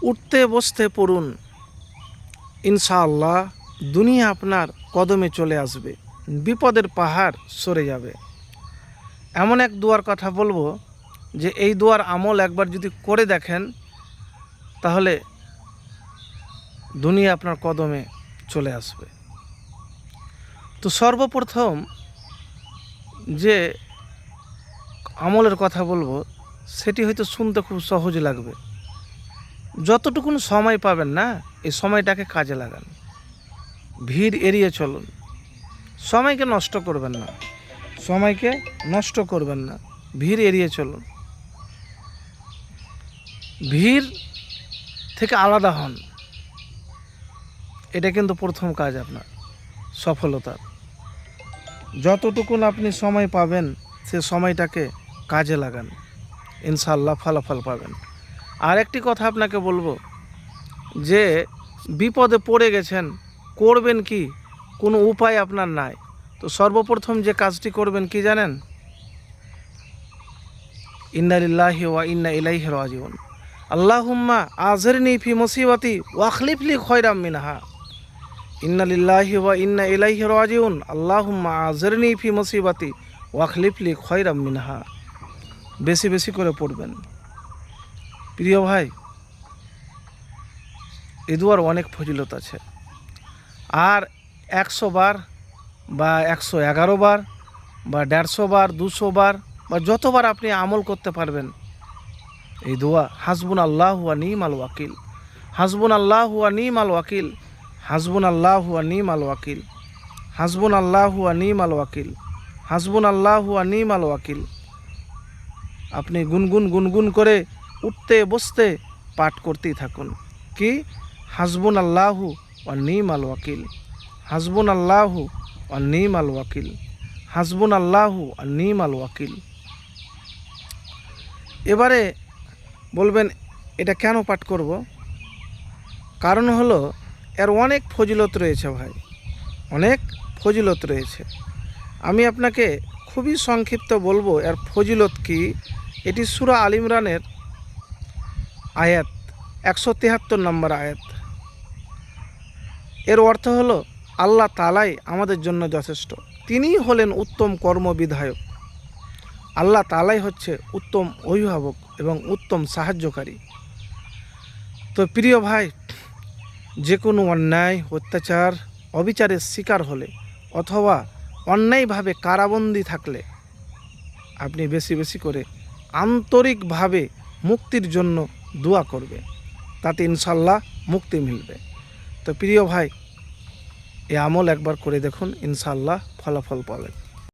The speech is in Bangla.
উঠতে বসতে পড়ুন, ইনশাআল্লাহ দুনিয়া আপনার কদমে চলে আসবে, বিপদের পাহাড় সরে যাবে। এমন এক দুয়ার কথা বলবো যে এই দুয়ার আমল একবার যদি করে দেখেন তাহলে দুনিয়া আপনার কদমে চলে আসবে। তো সর্বপ্রথম যে আমলের কথা বলবো সেটি হয়তো শুনতে খুব সহজ লাগবে। যতটুকুন সময় পাবেন না, এই সময়টাকে কাজে লাগান, ভিড় এড়িয়ে চলুন, সময়কে নষ্ট করবেন না, সময়কে নষ্ট করবেন না, ভিড় এড়িয়ে চলুন, ভিড় থেকে আলাদা হন। এটা কিন্তু প্রথম কাজ আপনার সফলতার। যতটুকুন আপনি সময় পাবেন সে সময়টাকে কাজে লাগান, ইনশাআল্লাহ ফলাফল পাবেন। আর একটি কথা আপনাকে বলবো যে বিপদে পড়ে গেছেন, করবেন কি, কোনো উপায় আপনার নাই, তো সর্বপ্রথম যে কাজটি করবেন কি জানেন? ইন্না লিল্লাহি ওয়া ইন্না ইলাইহি রাজিউন, আল্লাহুম্মা আযিরনি ফি মুসিবাতি ওয়া আখলিফ লি খায়রাম মিনহা। ইন্না লিল্লাহি ওয়া ইন্না ইলাইহি রাজিউন, আল্লাহুম্মা আযিরনি ফি মুসিবাতি ওয়া আখলিফ লি খায়রাম মিনহা। বেশি বেশি করে পড়বেন প্রিয় ভাই। এই দুয়ার অনেক ফজিলত আছে। আর 100 বার বা 111 বার বা 150 বার 200 বার বা যতবার আপনি আমল করতে পারবেন এই দোয়া, হাসবুন আল্লাহ ওয়া নিমাল ওয়াকিল, হাসবুন আল্লাহ ওয়া নিমাল ওয়াকিল, হাসবুন আল্লাহ ওয়া নিমাল ওয়াকিল, হাসবুন আল্লাহ ওয়া নিমাল ওয়াকিল, হাসবুন আল্লাহ ওয়া নিমাল ওয়াকিল। আপনি গুনগুন গুনগুন করে উঠতে বসতে পাঠ করতেই থাকুন। কি? হাসবুন আল্লাহ ওয়া নিমাল ওয়াকিল, হাসবুন আল্লাহ ওয়া নিমাল ওয়াকিল, হাসবুন আল্লাহ ওয়া নিমাল ওয়াকিল। এবারে বলবেন এটা কেন পাঠ করব? কারণ হলো এর অনেক ফজিলত রয়েছে ভাই, অনেক ফজিলত রয়েছে। আমি আপনাকে খুবই সংক্ষিপ্ত বলবো এর ফজিলত কি। এটি সূরা আল ইমরানের আয়াত 173 নম্বর আয়াত। এর অর্থ হলো আল্লাহ তাআলাই আমাদের জন্য যথেষ্ট, তিনিই হলেন উত্তম কর্মবিধায়ক। আল্লাহ তাআলাই হচ্ছে উত্তম অভিভাবক এবং উত্তম সাহায্যকারী। তো প্রিয় ভাই, যে কোনো অন্যায়, অত্যাচার, অবিচারের শিকার হলে অথবা অন্যায়ভাবে কারাবন্দী থাকলে আপনি বেশি বেশি করে আন্তরিকভাবে মুক্তির জন্য দোয়া করবে, তাতে ইনশাল্লাহ মুক্তি মিলবে। তো প্রিয় ভাই, এই আমল একবার করে দেখুন, ইনশাল্লাহ ফলাফল পাবেন।